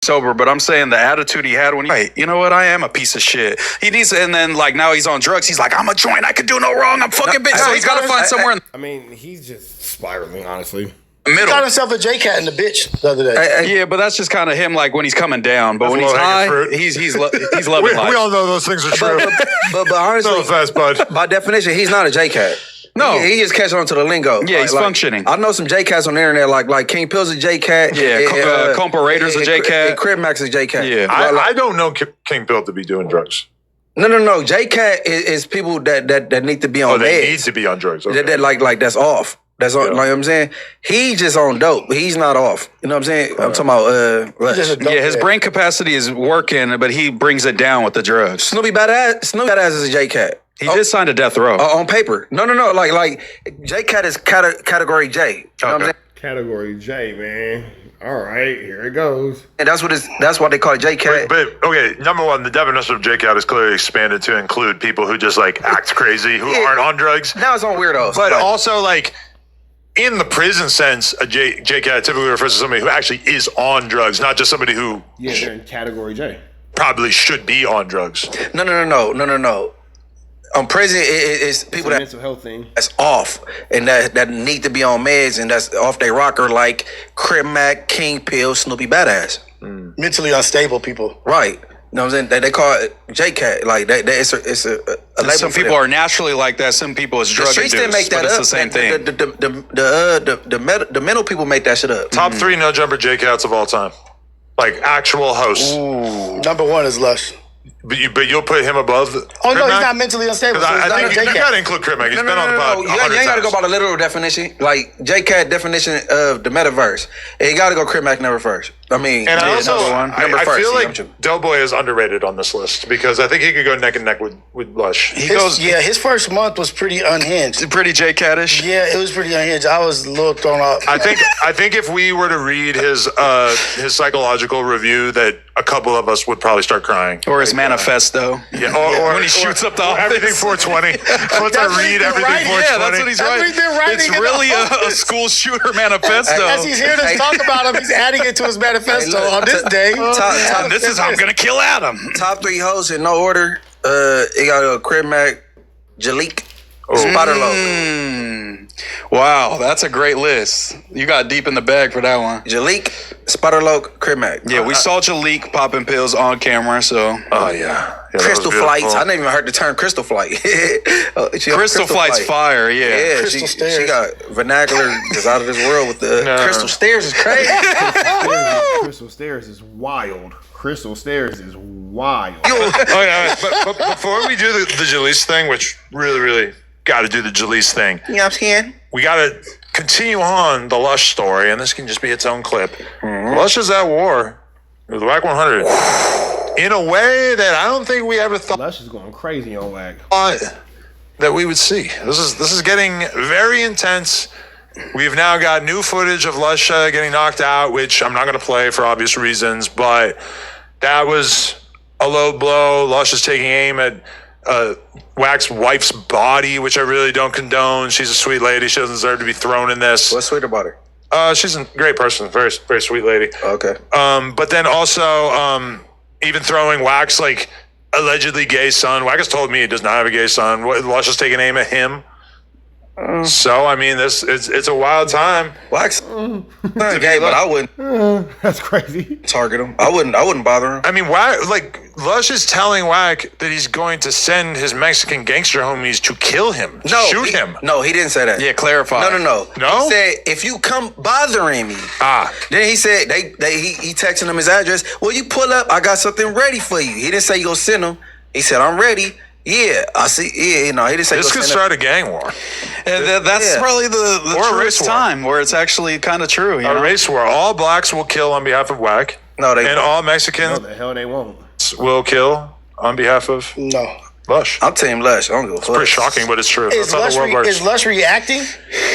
sober, but I'm saying the attitude he had when he, hey, you know what? I am a piece of shit. He needs, and then like now he's on drugs. He's like, I'm a joint. I could do no wrong. I'm fucking bitch. So he's got to find somewhere. I mean, he's just spiraling, honestly. Middle. He got himself a J-Cat in the bitch the other day. Yeah, but that's just kind of him, like when he's coming down. But when he's high, he's loving life. We all know those things are true. But honestly, no offense, bud. By definition, he's not a J-Cat. No, he just catches on to the lingo. Yeah, he's functioning. I know some J-Cats on the internet, like King Pill's a J-Cat. Yeah, Compa Raiders a J-Cat. Crib Max is a J-Cat. Yeah, I don't know King Pill to be doing drugs. No. J-Cat is people that need to be on. They need to be on drugs. Okay. That like that's off. That's all, like what I'm saying. He's just on dope. He's not off. You know what I'm saying? I'm talking about his brain capacity is working, but he brings it down with the drugs. Snoopy Badass is a J-Cat. He just signed a death row on paper. No. Like J-Cat is category J. You know what I'm saying? Category J, man. All right, here it goes. And that's why they call it J-Cat. But okay, number one, the definition of J-Cat is clearly expanded to include people who just like act crazy, who aren't on drugs. Now it's on weirdos. But also like in the prison sense, a J-Cat typically refers to somebody who actually is on drugs, not just somebody who they're in category J. Probably should be on drugs. No. On prison, it's people that mental health thing that's off and that need to be on meds and that's off their rocker like Crib Mac, King Pill, Snoopy Badass. Mentally unstable people. Right. You know what I'm saying? They call it J-Cat. Like it's a label. Some people are naturally like that. Some people is drug induced. Didn't make that but up. It's the same thing. The mental people make that shit up. Top 3 no jumper J-Cats of all time, like actual hosts. Ooh. Number 1 is Lush. But you'll put him above. Oh no, he's not mentally unstable. So I think you got to include Crib Mac. He's been on the pod. You ain't got to go by the literal definition. Like J-Cat definition of the metaverse. You got to go Crib Mac number first. I mean, and I also number I first, feel like Doughboy is underrated on this list because I think he could go neck and neck with Lush. His first month was pretty unhinged. Pretty J-Cat-ish. Yeah, it was pretty unhinged. I was a little thrown off. I think if we were to read his psychological review, that a couple of us would probably start crying. Or his manifesto. Yeah, or when he shoots up the office. Everything 420. Once I read everything 420. Yeah, that's what he's writing. It's really a school shooter manifesto. As he's here to talk about him, he's adding it to his manifesto on this day. This is how I'm going to kill Adam. Top 3 hosts in no order. You got to go Crib Mac, Jalik, Spiderlock. Wow, that's a great list. You got deep in the bag for that one. Jalik, Spiderlock, Crib Mac. Yeah, we saw Jalik popping pills on camera, so. Oh, yeah. Crystal Flights. I never even heard the term Crystal Flight. Crystal Flight's fire, yeah. Yeah, she got vernacular that's out of this world with the Crystal Stairs is crazy. Crystal Stairs is wild. Crystal Stairs is wild. But before we do the Jalise thing, which really got to do the Jalise thing. You know what I'm saying? We got to continue on the Lush story, and this can just be its own clip. Lush is at war with WACK100 in a way that I don't think we ever thought. Lush is going crazy on WACK. That we would see. This is getting very intense. We've now got new footage of Lush getting knocked out, which I'm not going to play for obvious reasons, but that was a low blow. Lush is taking aim at Wack's wife's body, which I really don't condone. She's a sweet lady. She doesn't deserve to be thrown in this. What's sweet about her? She's a great person. Very, very sweet lady. Okay. But then also, even throwing Wack's like allegedly gay son. Wack has told me he does not have a gay son. Lush is taking aim at him. So I mean, it's a wild time. Wack's gay, but I wouldn't. That's crazy. Target him. I wouldn't bother him. I mean, Wack, like Lush is telling Wack that he's going to send his Mexican gangster homies to kill him, to shoot him. No, he didn't say that. Yeah, clarify. No. He said if you come bothering me. Then he said he texting him his address. Well, you pull up. I got something ready for you. He didn't say you go send him. He said I'm ready. Yeah, I see. Yeah, he didn't say this could start a gang war. And that's probably the truest time where it's actually kind of true. A race war. All blacks will kill on behalf of Wack. No, they and all Mexicans the hell they won't. Will kill on behalf of Lush. I'm Team Lush. I don't give a fuck. It's pretty shocking, but it's true. Is Lush reacting,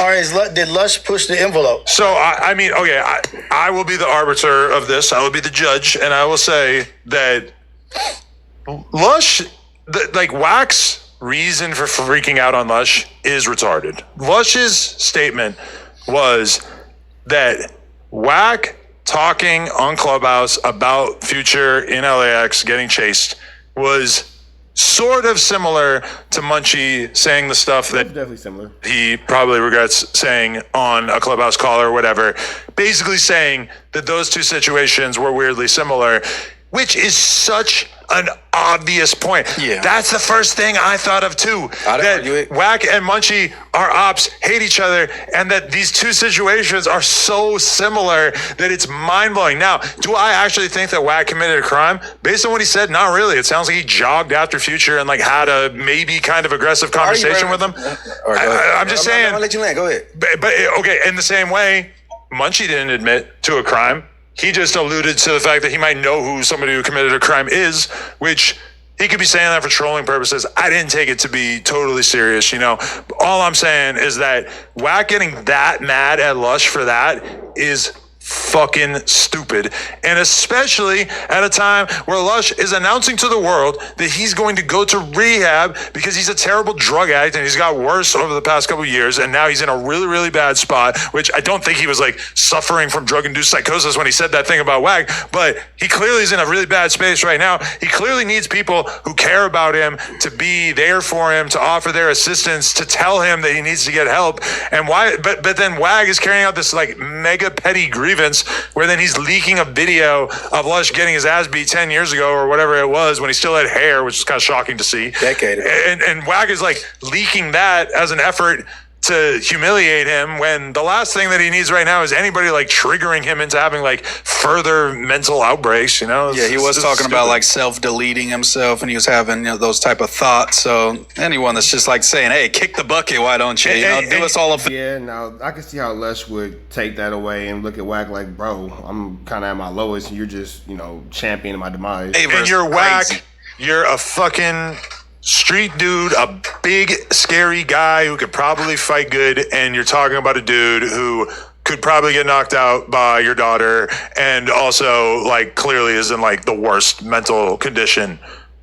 or did Lush push the envelope? So I mean, okay, I will be the arbiter of this. I will be the judge, and I will say that Lush. Like Wack's reason for freaking out on Lush is retarded. Lush's statement was that Wack talking on Clubhouse about Future in LAX getting chased was sort of similar to Munchie saying the stuff that Definitely similar. he probably regrets saying on a Clubhouse call or whatever, basically saying that those two situations were weirdly similar, which is such an obvious point. Yeah. That's the first thing I thought of too. I'd argue That it. Wack and Munchie are ops, hate each other, and that these two situations are so similar that it's mind-blowing. Now, do I actually think that Wack committed a crime? Based on what he said, not really. It sounds like he jogged after Future and like had a maybe kind of aggressive conversation with him. I'm just saying. I'll let you land. Go ahead. But okay, in the same way, Munchie didn't admit to a crime. He just alluded to the fact that he might know who somebody who committed a crime is, which he could be saying that for trolling purposes. I didn't take it to be totally serious, you know. All I'm saying is that Wack getting that mad at Lush for that is fucking stupid. And especially at a time where Lush is announcing to the world that he's going to go to rehab because he's a terrible drug addict and he's got worse over the past couple of years, and now he's in a really, really bad spot, which I don't think he was like suffering from drug-induced psychosis when he said that thing about Wack, but he clearly is in a really bad space right now. He clearly needs people who care about him to be there for him, to offer their assistance, to tell him that he needs to get help. And why? But then Wag is carrying out this like mega petty grievance where then he's leaking a video of Lush getting his ass beat 10 years ago or whatever it was when he still had hair, which is kind of shocking to see. Decade ago. And Wag is like leaking that as an effort to humiliate him when the last thing that he needs right now is anybody like triggering him into having like further mental outbreaks, you know? Yeah, he was talking about like self-deleting himself, and he was having, you know, those type of thoughts. So anyone that's just like saying, "Hey, kick the bucket, why don't you? You know, do us all a favor." Yeah, now I can see how Lush would take that away and look at Wack like, bro, I'm kind of at my lowest, and you're just, you know, championing my demise. And you're Whack. You're a fucking street dude, a big, scary guy who could probably fight good, and you're talking about a dude who could probably get knocked out by your daughter and also, like, clearly is in, like, the worst mental condition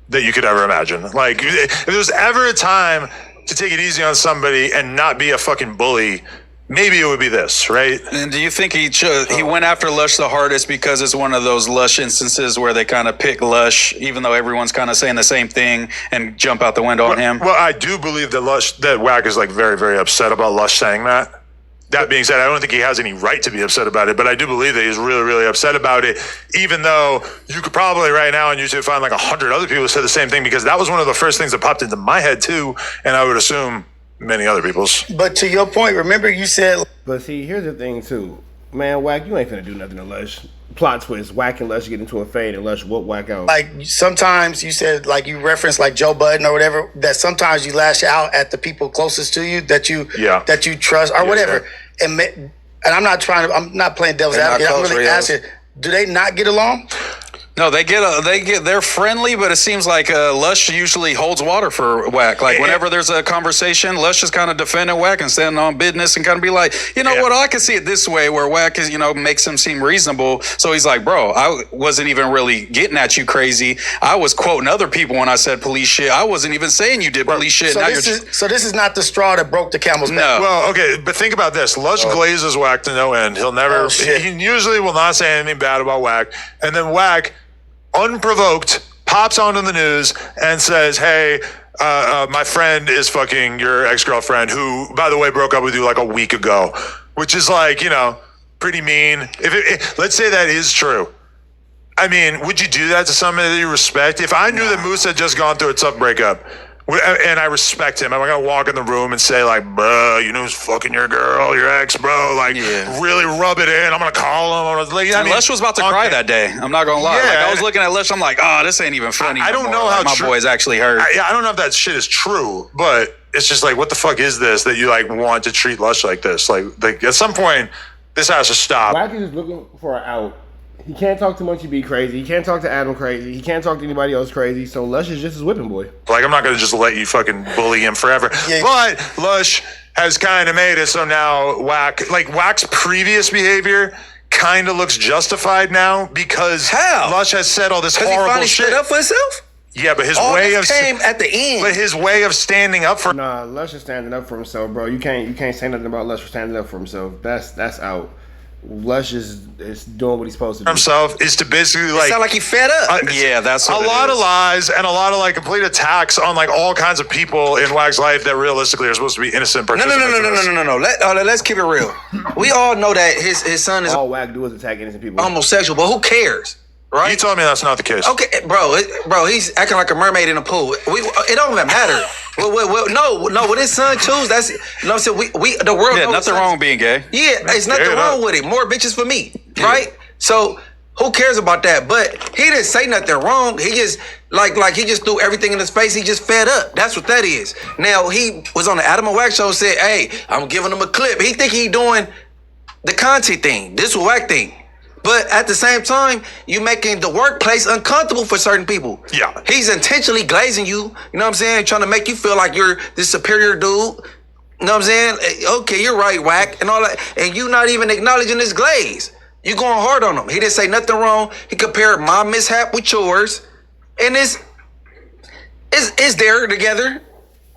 that you could ever imagine. Like, if there was ever a time to take it easy on somebody and not be a fucking bully, maybe it would be this, right? And do you think he went after Lush the hardest because it's one of those Lush instances where they kind of pick Lush, even though everyone's kind of saying the same thing, and jump out the window on him? Well, I do believe that Wack is like very, very upset about Lush saying that. That being said, I don't think he has any right to be upset about it, but I do believe that he's really, really upset about it, even though you could probably right now on YouTube find like 100 other people who said the same thing, because that was one of the first things that popped into my head too, and I would assume many other people's. But to your point, remember you said But see, here's the thing too. Man, Wack, you ain't finna do nothing to Lush. Plot twist, Wack and Lush get into a fade and Lush whoop Wack out. like sometimes you said, like you referenced like Joe Budden or whatever, that sometimes you lash out at the people closest to you that you trust or whatever. And I'm not playing devil's They're not advocate. I'm close, really Rios. asking, do they not get along? No, they're friendly, but it seems like Lush usually holds water for Wack. Like whenever there's a conversation, Lush is kind of defending Wack and standing on business and kind of be like, you know what, I can see it this way, where Wack is, you know, makes him seem reasonable. So he's like, bro, I wasn't even really getting at you crazy. I was quoting other people when I said police shit. I wasn't even saying you did police shit. So Now this is not the straw that broke the camel's back. No. Well, okay, but think about this. Lush glazes Wack to no end. He'll never, he usually will not say anything bad about Wack. And then Wack, unprovoked, pops onto the news and says, hey, my friend is fucking your ex-girlfriend, who, by the way, broke up with you like a week ago, which is like, you know, pretty mean. If let's say that is true. I mean, would you do that to somebody that you respect? If I knew that Moose had just gone through a tough breakup, and I respect him, I'm gonna walk in the room and say like, bro, you know who's fucking your girl, your ex, bro, like really rub it in. I'm gonna call him. Lush was about to cry that day. I'm not gonna lie. Yeah, like, I was looking at Lush. I'm like, oh, this ain't even funny. I don't no know more. how Like, my boy's actually hurt. I don't know if that shit is true, but it's just like, what the fuck is this that you like want to treat Lush like this? Like at some point, this has to stop. Wack is just looking for an out. He can't talk to Munchie B crazy. He can't talk to Adam crazy. He can't talk to anybody else crazy. So Lush is just his whipping boy. Like, I'm not going to just let you fucking bully him forever. But Lush has kind of made it so now Wack's previous behavior kind of looks justified now because Lush has said all this horrible he finally shit. stood up for himself? Yeah, but his All way this of came at the end. But his way of standing up for Nah, Lush is standing up for himself, bro. You can't say nothing about Lush for standing up for himself. That's out. Lush is doing what he's supposed to do. Himself is to basically like sound like he fed up. Yeah, that's what a it lot is. of lies and a lot of like complete attacks on like all kinds of people in Wack's life that realistically are supposed to be innocent participants. No. Let's keep it real. We all know that his son is All Wack do is attack innocent people. homosexual, but who cares? Right? You told me that's not the case. Okay, bro, he's acting like a mermaid in a pool. It don't even matter. No, what his son choose, that's, you know what I'm saying? We the world Yeah, knows nothing wrong with being gay. Yeah, there's nothing wrong with it. More bitches for me, right? So who cares about that? But he didn't say nothing wrong. He just like he just threw everything in his face. He just fed up. That's what that is. Now he was on the ADAM22 show, said, "Hey, I'm giving him a clip." He think he doing the content thing, this Wack thing. But at the same time, you making the workplace uncomfortable for certain people. Yeah. He's intentionally glazing you, you know what I'm saying? Trying to make you feel like you're this superior dude. You know what I'm saying? Okay, you're right, Wack, and all that. And you not even acknowledging this glaze. You going hard on him. He didn't say nothing wrong. He compared my mishap with yours. And it's there together.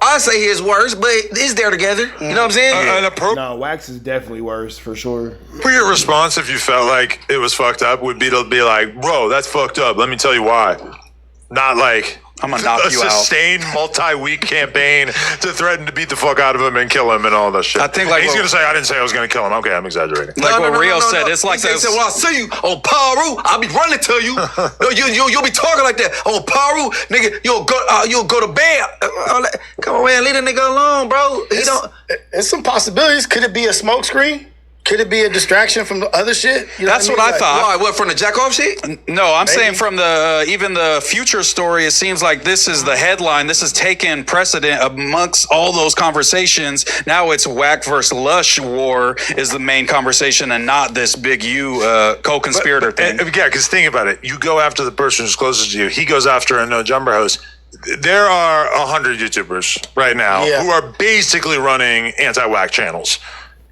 I say his worse, but it's there together. You know what I'm saying? No, Wax is definitely worse for sure. Appropriate response if you felt like it was fucked up would be to be like, bro, that's fucked up. Let me tell you why. Not like I'm gonna knock you out. A sustained multi-week campaign to threaten to beat the fuck out of him and kill him and all that shit. I think like he's gonna say I didn't say I was gonna kill him. Okay, I'm exaggerating. Like what Rio said, it's like he said, "Well, I see you on Paru. I'll be running to you. You'll be talking like that on Paru, nigga. You'll go to bed. Come on, man, leave the nigga alone, bro. He don't. It's some possibilities. Could it be a smoke screen? Could it be a distraction from the other shit? You know That's what I thought. Why? What, from the jack off shit? No, I'm saying from the even the future story, it seems like this is the headline. This is taking precedent amongst all those conversations. Now it's Wack versus Lush war is the main conversation, and not this big U co-conspirator thing. Yeah, because think about it. You go after the person who's closest to you. He goes after a no jumper host. There are 100 YouTubers right now who are basically running anti-Wack channels.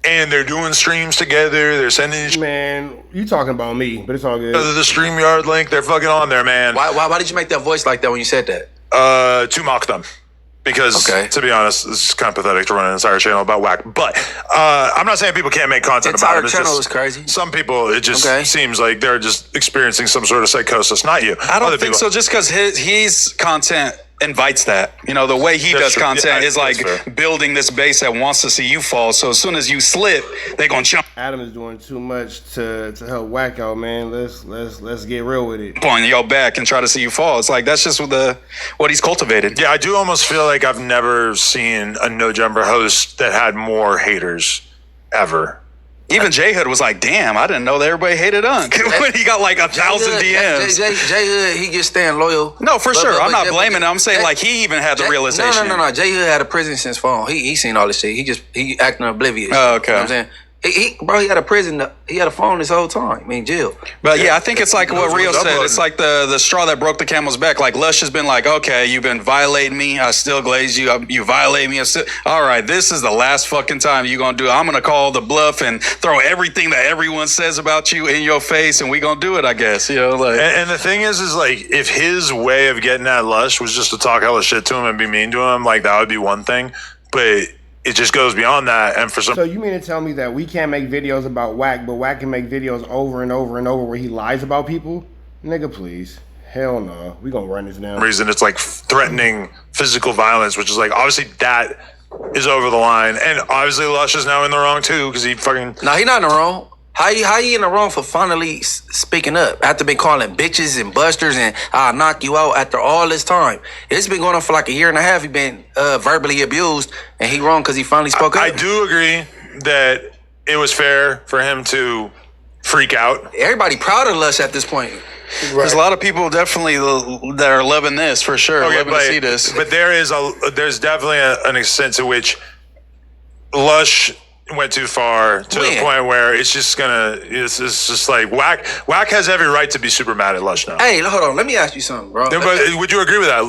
And they're doing streams together. They're sending Man, you talking about me, but it's all good. the StreamYard link. They're fucking on there, man. Why did you make that voice like that when you said that? To mock them. Because, to be honest, it's kind of pathetic to run an entire channel about Wack. But I'm not saying people can't make content about it. Entire channel is crazy. Some people, it just seems like they're just experiencing some sort of psychosis. Not you. I don't think so. Just because his content invites that. You know, the way he does content is like building this base that wants to see you fall. So as soon as you slip, they're gonna jump Adam is doing too much to help Wack out, man. Let's get real with it. on your back and try to see you fall. It's like that's just what he's cultivated. Yeah, I do almost feel like I've never seen a no jumper host that had more haters ever. Even J Hood was like, "Damn, I didn't know that everybody hated Unk." When he got like 1,000 DMs. J Hood, he just staying loyal. No, for sure. I'm not blaming him. I'm saying like he even had the realization. No. J Hood had a prison since phone. He seen all this shit. He acting oblivious. Oh, okay. You know what I'm saying? He had a prison. He had a phone this whole time. I mean, jail. But yeah, I think it's like what Rio said. It's like the straw that broke the camel's back. Like Lush has been like, okay, you've been violating me. I still glaze you. You violate me. All right, this is the last fucking time you're gonna do it. I'm gonna call the bluff and throw everything that everyone says about you in your face, and we gonna do it. I guess like. And the thing is like if his way of getting at Lush was just to talk hella shit to him and be mean to him, like that would be one thing. But it just goes beyond that, and for some. So you mean to tell me that we can't make videos about Wack, but Wack can make videos over and over and over where he lies about people? Nigga, please. Hell no. We gonna run this down. Reason it's like threatening physical violence, which is like obviously that is over the line, and obviously Lush is now in the wrong too because he fucking. No, he not in the wrong. How you in the wrong for finally speaking up after been calling bitches and busters and I'll knock you out after all this time? It's been going on for like a year and a half. He been verbally abused and he wrong because he finally spoke up. I do agree that it was fair for him to freak out. Everybody proud of Lush at this point. There's a lot of people definitely that are loving this for sure. Loving to see this. But there's definitely an extent to which Lush went too far to the point where it's just like Wack has every right to be super mad at Lush now. Hey, hold on, let me ask you something, bro. But would you agree with that?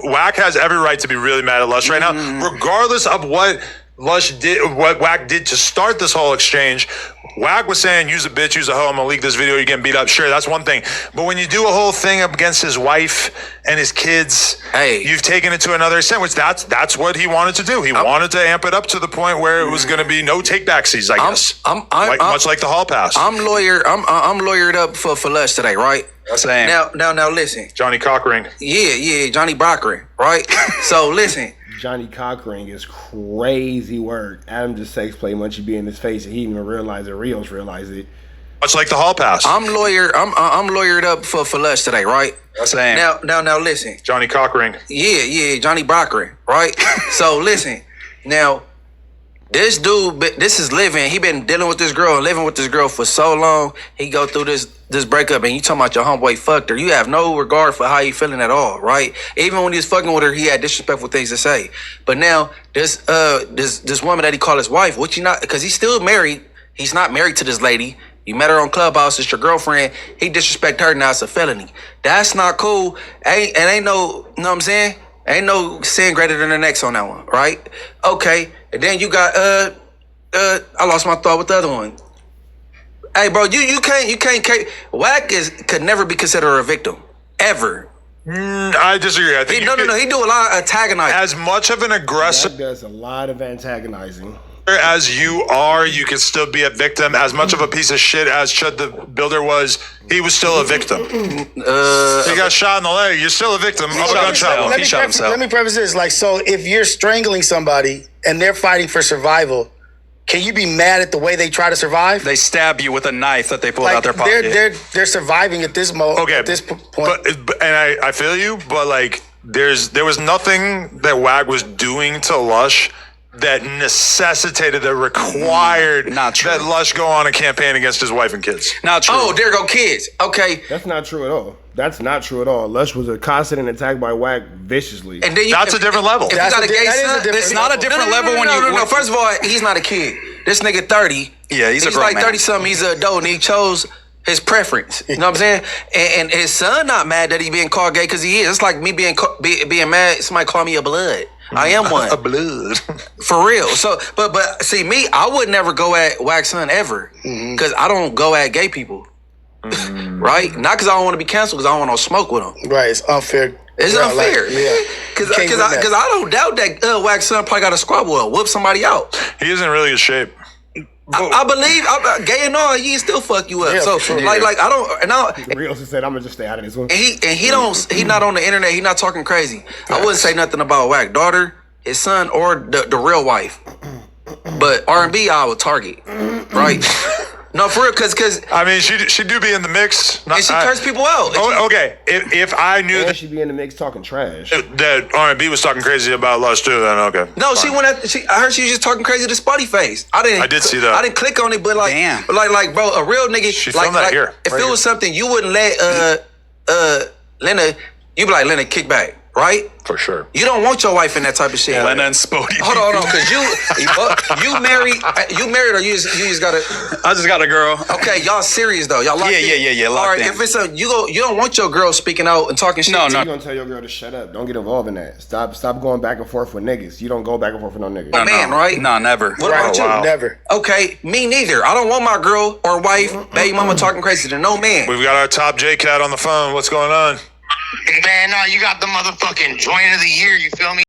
Wack has every right to be really mad at Lush right now, regardless of what Lush did, what Wack did to start this whole exchange. Wack was saying, use a bitch, use a hoe, I'm gonna leak this video, you're getting beat up. Sure, that's one thing. But when you do a whole thing up against his wife and his kids, you've taken it to another extent, which that's what he wanted to do. He wanted to amp it up to the point where it was gonna be no take-backsies, I guess. Much like the hall pass. I'm lawyered up for Lush today, right? Same. Now listen. Johnny Cockring. Yeah, Johnny Brockring, right? So listen. Johnny Cockring is crazy work. Adam just sex play Munchie be in his face, and he didn't even realize it. Rios realized it. Much like the hall pass. I'm lawyered up for Lush today, right? Same. Now listen. Johnny Cockring. Yeah, Johnny Brockring, right? So listen. Now, this dude, this is living. He been dealing with this girl and living with this girl for so long. He go through this breakup, and you talking about your homeboy fucked her. You have no regard for how you feeling at all, right? Even when he was fucking with her, he had disrespectful things to say. But now this woman that he called his wife, which he not, because he's still married. He's not married to this lady. You met her on Clubhouse. It's your girlfriend. He disrespect her. Now it's a felony. That's not cool. Ain't no, you know what I'm saying? Ain't no sin greater than the next on that one, right? Okay. And then you got I lost my thought with the other one. Hey, bro, you can't. Wack could never be considered a victim ever. I disagree. I think no. He do a lot of antagonizing. As much of an aggressor Wack does a lot of antagonizing. as you are, you can still be a victim. As much of a piece of shit as Chud the Builder was, he was still a victim. He got shot in the leg. You're still a victim of a gunshot. Let me preface this. Like, so if you're strangling somebody and they're fighting for survival, can you be mad at the way they try to survive? They stab you with a knife that they pulled out their pocket. They're surviving at this moment. Okay, at this point. But I feel you. But like, there was nothing that WAG was doing to Lush that necessitated, that required that Lush go on a campaign against his wife and kids. Not true. Oh, there go kids. Okay. That's not true at all. That's not true at all. Lush was accosted and attacked by WAG viciously. And then that's a different level. If you got a gay son, it's not a different level when you... No. First of all, he's not a kid. This nigga 30. Yeah, he's a grown like man. 30-something. He's an adult, and he chose his preference. You know what I'm saying? And his son not mad that he being called gay because he is. It's like me being mad somebody call me a blood. I am one. A blood. For real. So, but see, me, I would never go at WAC's son ever because I don't go at gay people. Right? Not because I don't want to be canceled, because I don't want to smoke with them. Right. It's unfair. It's unfair. Yeah. Because I don't doubt that WAC's son probably got a squabble, whoop somebody out. He isn't really in shape. I believe gay and all, he still fuck you up. Yeah, so sure. like I don't. Rios said, "I'm gonna just stay out of this one." And he not on the internet. He not talking crazy. I wouldn't say nothing about WAC daughter, his son, or the real wife. But R&B, I would target, right? No, for real, because I mean, she do be in the mix. And she curse people out. Okay, if I knew that she'd be in the mix talking trash, that R&B was talking crazy about Lush too, then okay. No, fine. I heard she was just talking crazy to Spotty Face. I did see that. I didn't click on it, but damn. like bro, a real nigga. She filmed that here. If it was something you wouldn't let Lena, you'd be like, Lena, kick back, right? For sure. You don't want your wife in that type of shit. Lena and Spotty. Hold on, because you married, or you just got a. I just got a girl. Okay, y'all serious though? Y'all locked in? Yeah. All right, if it's you don't want your girl speaking out and talking shit. No. You gonna tell your girl to shut up? Don't get involved in that. Stop going back and forth with niggas. You don't go back and forth with no niggas. Man, right? No, never. What about you? Wow. Never. Okay, me neither. I don't want my girl or wife, baby mama talking crazy to no man. We've got our top J-Cat on the phone. What's going on? Man, no, you got the motherfucking joint of the year, you feel me?